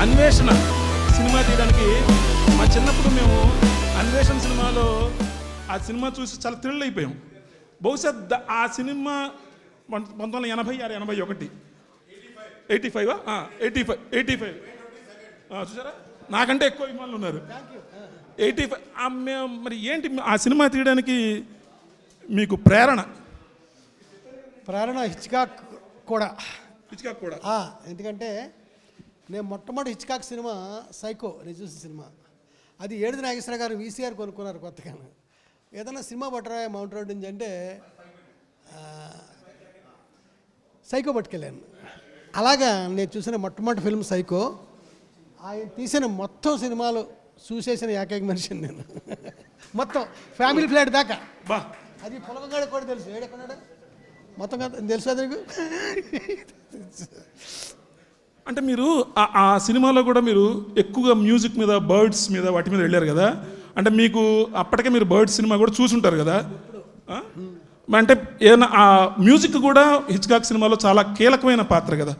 అన్వేషణ సినిమా తీయడానికి మా చిన్నప్పుడు మేము అన్వేషణ సినిమాలో ఆ సినిమా చూసి చాలా థ్రిల్ అయిపోయాం. బహుశా ఆ సినిమా 1986, 85 చూసారా, నాకంటే ఎక్కువ అభిమానులు ఉన్నారు. 85 మరి ఏంటి ఆ సినిమా తీయడానికి మీకు ప్రేరణ? హిచ్కాక్ కూడా. ఎందుకంటే నేను మొట్టమొదటి హిచ్కాక్ సినిమా సైకో నేను చూసిన సినిమా. అది ఏడుది నాగేశ్వర గారు వీసీఆర్ కొనుక్కున్నారు కొత్తగా. ఏదైనా సినిమా పట్టరా మౌంట్ రోడ్ నుంచి అంటే సైకో పట్టుకెళ్ళాను. అలాగా నేను చూసిన మొట్టమొదటి ఫిల్మ్ సైకో. ఆయన తీసిన మొత్తం సినిమాలు చూసేసిన ఏకైక మనిషిని నేను. మొత్తం ఫ్యామిలీ ఫ్లాట్ దాకా. అది పొలగాడు కూడా తెలుసు. ఏడెక్కడా మొత్తం తెలుసు అది నీకు. అంటే మీరు ఆ సినిమాలో కూడా మీరు ఎక్కువగా మ్యూజిక్ మీద, బర్డ్స్ మీద, వాటి మీద వెళ్ళారు కదా. అంటే మీకు అప్పటికే మీరు బర్డ్స్ సినిమా కూడా చూసుంటారు కదా. అంటే ఏదైనా ఆ మ్యూజిక్ కూడా హిచ్కాక్ సినిమాలో చాలా కీలకమైన పాత్ర కదా.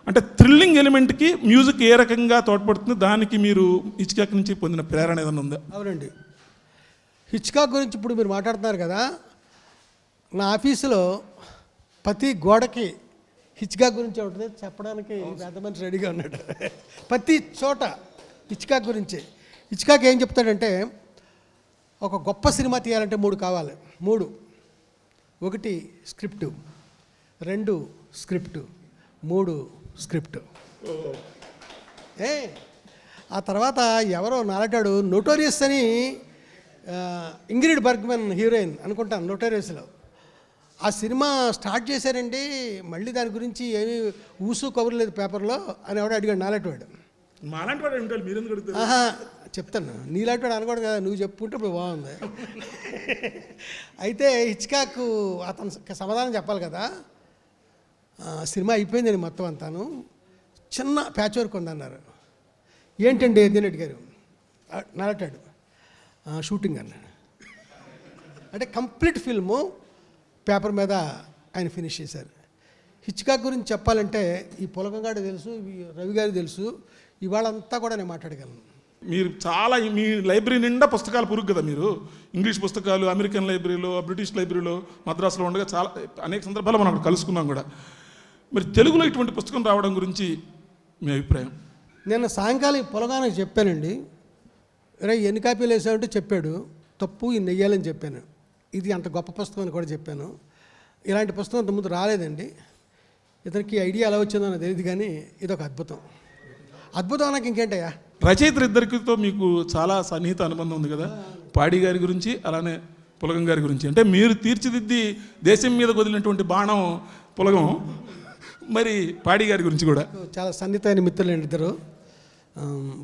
అంటే థ్రిల్లింగ్ ఎలిమెంట్కి మ్యూజిక్ ఏ రకంగా తోడ్పడుతుంది, దానికి మీరు హిచ్కాక్ నుంచి పొందిన ప్రేరణ ఏదైనా ఉందా? అవునండి, హిచ్కాక్ గురించి ఇప్పుడు మీరు మాట్లాడుతున్నారు కదా. నా ఆఫీసులో ప్రతి గోడకి హిచ్కాక్ గురించి ఉంటుంది చెప్పడానికి పెద్ద మనిషి రెడీగా ఉన్నాడు. ప్రతి చోట హిచ్కాక్ గురించి. హిచ్కాక్ ఏం చెప్తాడంటే, ఒక గొప్ప సినిమా తీయాలంటే 3 కావాలి. 3: 1 స్క్రిప్టు, 2 స్క్రిప్టు, 3 స్క్రిప్టు. ఆ తర్వాత ఎవరో నాలటాడు నోటోరియస్ అని, ఇంగ్రిడ్ బర్గ్మన్ హీరోయిన్ అనుకుంటాను నోటోరియస్లో. ఆ సినిమా స్టార్ట్ చేశారండి, మళ్ళీ దాని గురించి ఏమీ ఊసు కబురు లేదు పేపర్లో అని ఎవడో అడిగాడు నాలాంటివాడు. చెప్తాను, నీలాంటివాడు అనకూడదు కదా, నువ్వు చెప్పుకుంటే ఇప్పుడు బాగుంది. అయితే హిచ్కాక్ అతను సమాధానం చెప్పాలి కదా. సినిమా అయిపోయిందని మొత్తం అంతాను, చిన్న ప్యాచ్ వర్క్ ఉందన్నారు. ఏంటండి ఏదైనా అడిగారు. నలటాడు షూటింగ్ అన్నాడు. అంటే కంప్లీట్ ఫిల్ము పేపర్ మీద ఆయన ఫినిష్ చేశారు. హిచ్కాక్ గురించి చెప్పాలంటే ఈ పొలగంగాడు తెలుసు, రవి గారు తెలుసు, ఇవాళంతా కూడా నేను మాట్లాడగలను. మీరు చాలా మీ లైబ్రరీ నిండా పుస్తకాలు పురుగు కదా. మీరు ఇంగ్లీష్ పుస్తకాలు అమెరికన్ లైబ్రరీలో, బ్రిటిష్ లైబ్రరీలో, మద్రాసులో ఉండగా చాలా అనేక సందర్భాలు మనం అక్కడ కలుసుకున్నాం కూడా. మరి తెలుగులో ఇటువంటి పుస్తకం రావడం గురించి మీ అభిప్రాయం? నేను సాయంకాలం పొలగానికి చెప్పానండి. ఎన్ని కాపీలు వేసామంటే చెప్పాడు, తప్పు ఇన్ని వెయ్యాలని చెప్పాను. ఇది అంత గొప్ప పుస్తకం అని కూడా చెప్పాను. ఇలాంటి పుస్తకం అంతకుముందు రాలేదండి. ఇతనికి ఐడియా ఎలా వచ్చిందో నాకు తెలియదు, కానీ ఇదొక అద్భుతం. అద్భుతం నాకు ఇంకేంటయ్యా. రచయితలు ఇద్దరితో మీకు చాలా సన్నిహిత అనుబంధం ఉంది కదా. పాడి గారి గురించి, అలానే పులగం గారి గురించి. అంటే మీరు తీర్చిదిద్ది దేశం మీద వదిలినటువంటి బాణం పులగం, మరి పాడి గారి గురించి కూడా చాలా సన్నిహితమైన మిత్రులండి ఇద్దరు.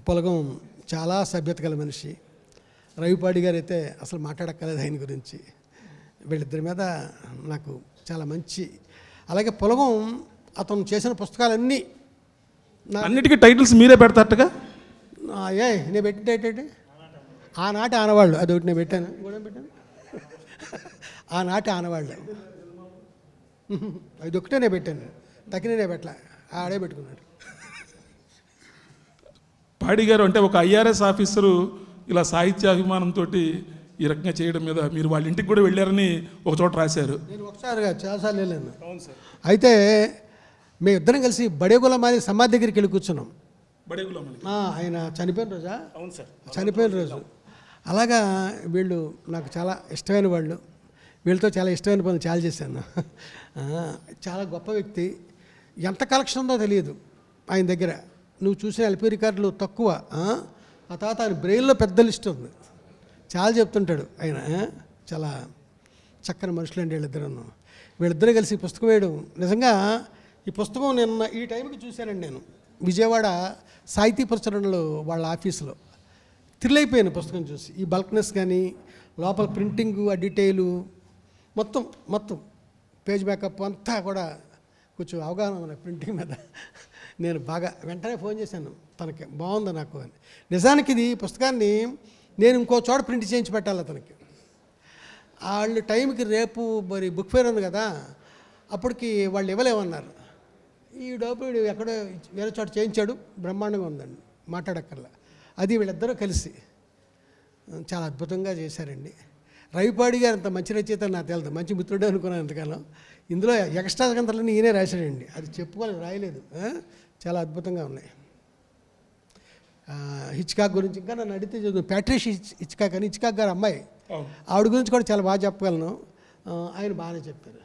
పులగం చాలా సభ్యత గల మనిషి. రవిపాడి గారు అయితే అసలు మాట్లాడక్కర్లేదు ఆయన గురించి. వీళ్ళిద్దరి మీద నాకు చాలా మంచి. అలాగే పులగం అతను చేసిన పుస్తకాలన్నీ అన్నిటికీ టైటిల్స్ మీరే పెడతారటగా. నేను పెట్టిన టైటిల్ ఆనాటి ఆనవాళ్ళు, అదొకటి నేను పెట్టాను. కూడా పెట్టాను ఆనాటి ఆనవాళ్ళు, అదొకటే నేను పెట్టాను. తక్కినే పెట్టలే, ఆడే పెట్టుకున్నాడు. పాడి గారు అంటే ఒక ఐఆర్ఎస్ ఆఫీసరు ఇలా సాహిత్యాభిమానంతో ఈ రకంగా చేయడం మీద మీరు వాళ్ళ ఇంటికి కూడా వెళ్ళారని ఒక చోట రాశారు. నేను ఒకసారిగా చాలాసార్లు వెళ్ళాను. అయితే మేము ఇద్దరం కలిసి బడేగులమాలి సమాధి దగ్గరికి వెళ్ళి కూర్చున్నాం. ఆయన చనిపోయిన రోజా? అవును సార్, చనిపోయిన రోజు. అలాగా వీళ్ళు నాకు చాలా ఇష్టమైన వాళ్ళు. వీళ్ళతో చాలా ఇష్టమైన పనులు చాలా చేశాను. చాలా గొప్ప వ్యక్తి. ఎంత కలెక్షన్ ఉందో తెలియదు ఆయన దగ్గర. నువ్వు చూసిన ఎల్పీ రికార్డులు తక్కువ. ఆ తర్వాత ఆయన బ్రెయిన్లో పెద్ద లిస్ట్ ఉంది, చాలా చెప్తుంటాడు ఆయన. చాలా చక్కని మనుషులు అండి వీళ్ళిద్దరూ కలిసి పుస్తకం వేయడం. నిజంగా ఈ పుస్తకం నిన్న ఈ టైంకి చూశానండి నేను విజయవాడ సాహితీ ప్రచురణలో వాళ్ళ ఆఫీసులో. థ్రిల్ అయిపోయాను పుస్తకం చూసి. ఈ బల్క్నెస్ కానీ, లోపల ప్రింటింగు, ఆ డీటెయిలు మొత్తం పేజ్ మేకప్ అంతా కూడా కొంచెం అవగాహన ఉంది ప్రింటింగ్ మీద. నేను బాగా వెంటనే ఫోన్ చేశాను తనకి, బాగుంది నాకు అని. నిజానికి ఇది పుస్తకాన్ని నేను ఇంకో చోట ప్రింట్ చేయించి పెట్టాలి అతనికి. వాళ్ళు టైంకి రేపు మరి బుక్ ఫేర్ ఉంది కదా, అప్పటికి వాళ్ళు ఇవ్వలేమన్నారు. ఈ డబ్బు ఎక్కడో వేరే చోట చేయించాడు, బ్రహ్మాండంగా ఉందండి. మాట్లాడక్కర్లా. అది వీళ్ళిద్దరూ కలిసి చాలా అద్భుతంగా చేశారండి. రవిపాడి గారు అంత మంచి రచయిత నాకు తెలియదు, మంచి మిత్రుడే అనుకున్నాను ఎంతకాలం. ఇందులో ఎక్స్ట్రా గ్రంథాలన్నీ ఈయనే రాశాడండి, అది చెప్పుకోలేదు, రాయలేదు. చాలా అద్భుతంగా ఉన్నాయి. హిచ్కాక్ గురించి ఇంకా నన్ను అడిగితే చదువు ప్యాట్రిష్ హిచ్కాక్ అని, హిచ్కాక్ గారు అమ్మాయి, అవును. ఆవిడ గురించి కూడా చాలా బాగా చెప్పగలను. ఆయన బాగానే చెప్పారు.